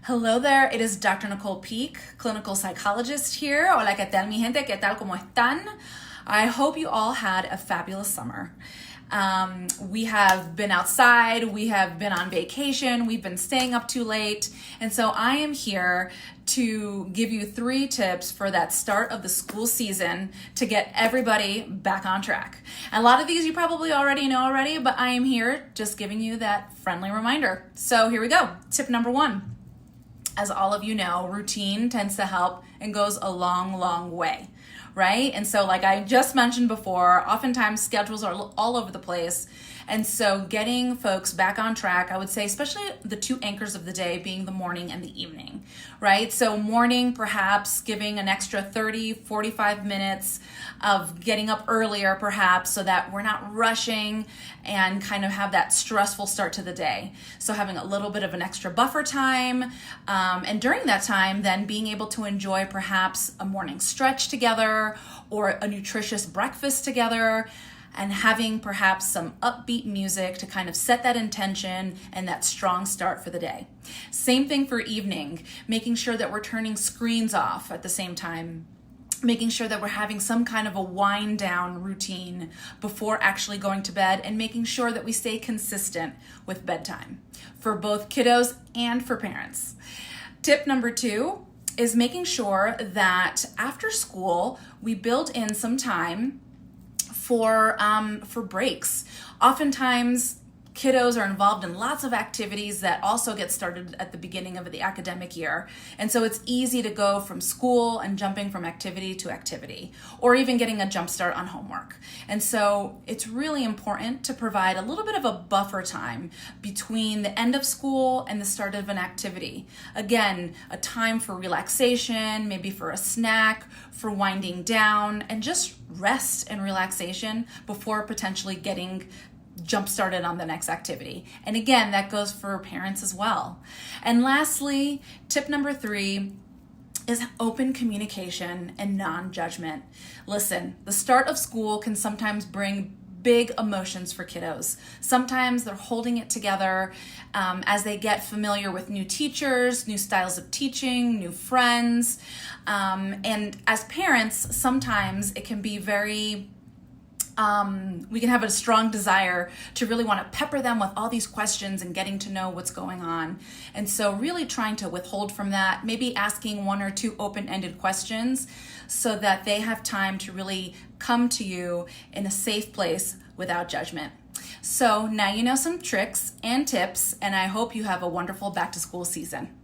Hello there, it is Dr. Nicole Peak, clinical psychologist here. Hola, ¿qué tal mi gente? ¿Qué tal? ¿Cómo están? I hope you all had a fabulous summer. We have been outside, we have been on vacation, we've been staying up too late, and so I am here to give you 3 tips for that start of the school season to get everybody back on track. A lot of these you probably already know already, but I am here just giving you that friendly reminder. So here we go. Tip number 1. As all of you know, routine tends to help and goes a long, long way, right? And so like I just mentioned before, oftentimes schedules are all over the place. And so getting folks back on track, I would say, especially the 2 anchors of the day being the morning and the evening, right? So morning, perhaps giving an extra 30, 45 minutes of getting up earlier, perhaps, so that we're not rushing and kind of have that stressful start to the day. So having a little bit of an extra buffer time, and during that time, then being able to enjoy perhaps a morning stretch together or a nutritious breakfast together, and having perhaps some upbeat music to kind of set that intention and that strong start for the day. Same thing for evening, making sure that we're turning screens off at the same time, making sure that we're having some kind of a wind down routine before actually going to bed, and making sure that we stay consistent with bedtime for both kiddos and for parents. Tip number 2 is making sure that after school we build in some time for breaks. Oftentimes, kiddos are involved in lots of activities that also get started at the beginning of the academic year. And so it's easy to go from school and jumping from activity to activity, or even getting a jump start on homework. And so it's really important to provide a little bit of a buffer time between the end of school and the start of an activity. Again, a time for relaxation, maybe for a snack, for winding down, and just rest and relaxation before potentially getting jump started on the next activity. And again, that goes for parents as well. And lastly, tip number 3 is open communication and non-judgment. Listen, the start of school can sometimes bring big emotions for kiddos. Sometimes they're holding it together as they get familiar with new teachers, new styles of teaching, new friends. And as parents, sometimes it can be very we can have a strong desire to really want to pepper them with all these questions and getting to know what's going on. And so really trying to withhold from that, maybe asking 1 or 2 open-ended questions so that they have time to really come to you in a safe place without judgment. So now you know some tricks and tips, and I hope you have a wonderful back-to-school season.